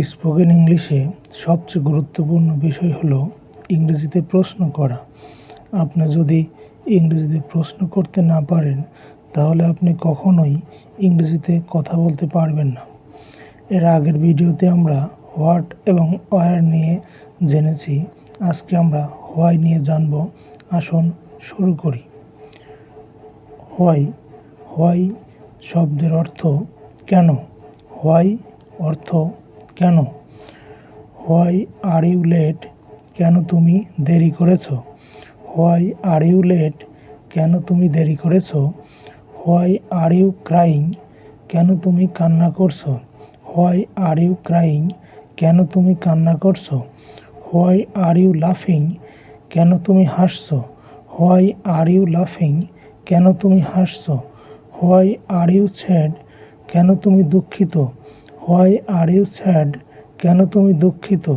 Spoken ইংলিশে সবচেয়ে গুরুত্বপূর্ণ বিষয় হলো ইংরেজিতে প্রশ্ন করা। আপনি যদি ইংরেজিতে প্রশ্ন করতে না পারেন তাহলে আপনি কখনোই ইংরেজিতে কথা বলতে পারবেন না। এর আগের ভিডিওতে আমরা হোয়াট এবং ওয়্যার নিয়ে জেনেছি। আজকে আমরা হোয়াই নিয়ে জানব। আসুন শুরু করি। হোয়াই শব্দের অর্থ কেন। হোয়াই অর্থ কেন। হোয়াই আর ইউ লেট, কেন তুমি দেরি করেছো। হোয়াই আর ইউ লেট, কেন তুমি দেরি করেছো। হোয়াই আর ইউ ক্রাইং, কেন তুমি কান্না করছো। হোয়াই আর ইউ ক্রাইং, কেন তুমি কান্না করছো। হোয়াই আর ইউ লাফিং, কেন তুমি হাসছো। হোয়াই আর ইউ লাফিং, কেন তুমি হাসছো। হোয়াই আর ইউ স্যাড, কেন তুমি দুঃখিত। হোয়াই আর ইউ স্যাড, কেন তুমি দুঃখিত।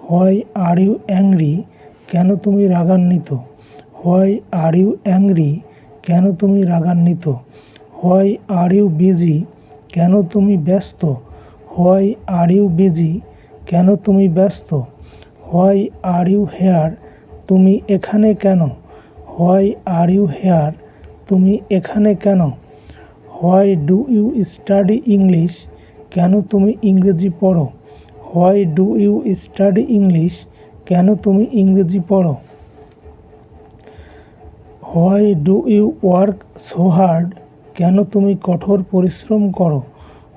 হোয়াই আর ইউ অ্যাংরি, কেন তুমি রাগান্বিত। হোয়াই আর ইউ অ্যাংরি, কেন তুমি রাগান্বিত। হোয়াই আর ইউ বিজি, কেন তুমি ব্যস্ত। হোয়াই আর ইউ বিজি, কেন তুমি ব্যস্ত। হোয়াই আর ইউ হেয়ার, তুমি এখানে কেন। হোয়াই আর ইউ হেয়ার, তুমি এখানে কেন। Why do you study English, কেন তুমি ইংরেজি পড়ো। Why do you study English, কেন তুমি ইংরেজি পড়ো। Why do you work so hard, কেন তুমি কঠোর পরিশ্রম করো।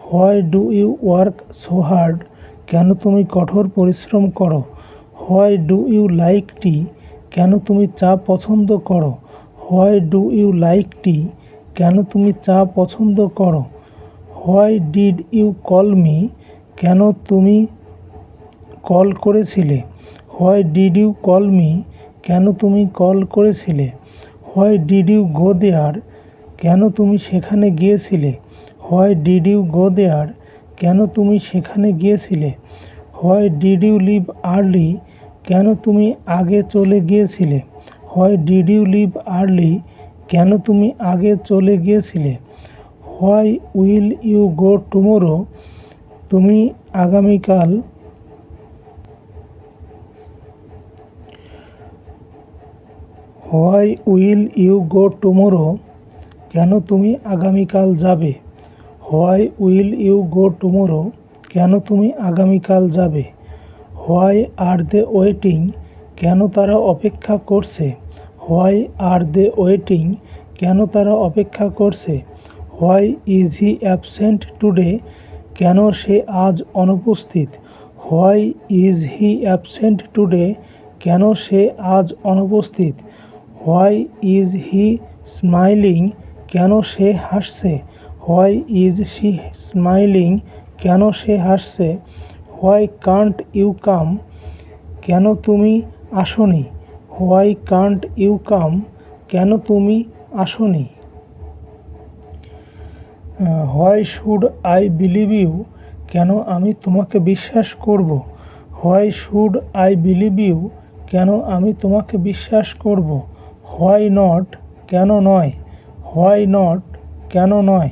Why do you work so hard, কেন তুমি কঠোর পরিশ্রম করো। Why do you like tea, কেন তুমি চা পছন্দ করো। Why do you like tea, কেন তুমি চা পছন্দ করো। Why did you call me, কেন তুমি কল করেছিলে। Why did you call me, কেন তুমি কল করেছিলে। Why did you go there, কেন তুমি সেখানে গিয়েছিলে। Why did you go there, কেন তুমি সেখানে গিয়েছিলে। Why did you leave early, কেন তুমি আগে চলে গিয়েছিলে। Why did you leave early, কেন তুমি আগে চলে গিয়েছিলে। Why will you go tomorrow, তুমি আগামীকাল why will you go tomorrow, কেন তুমি আগামীকাল যাবে। Why will you go tomorrow, কেন তুমি আগামীকাল যাবে। হোয়াই আর দে ওয়েটিং, কেন তারা অপেক্ষা করছে। হোয়াই আর দে ওয়েটিং, কেন তারা অপেক্ষা করছে। Why is he absent today, কেন সে আজ অনুপস্থিত। Why is he absent today, কেন সে আজ অনুপস্থিত। হোয়াই ইজ হি স্মাইলিং, কেন সে হাসছে। হোয়াই ইজ শি স্মাইলিং, কেন সে হাসছে। হোয়াই কান্ট ইউ কাম, কেন তুমি আসোনি। হোয়াই কান্ট ইউ কাম, কেন তুমি আসোনি। Why should I believe you, কেন আমি তোমাকে বিশ্বাস করব। Why should I believe you, কেন আমি তোমাকে বিশ্বাস করব। হোয়াই নট, কেন নয়। হোয়াই নট, কেন নয়।